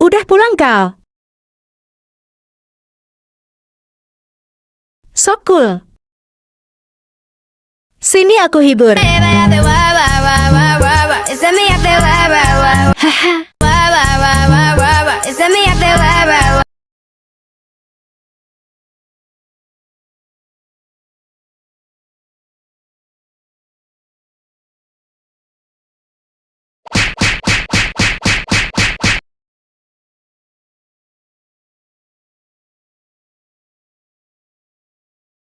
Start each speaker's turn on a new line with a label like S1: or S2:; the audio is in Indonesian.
S1: Udah pulang kau? So cool. Sini aku hibur. Haha.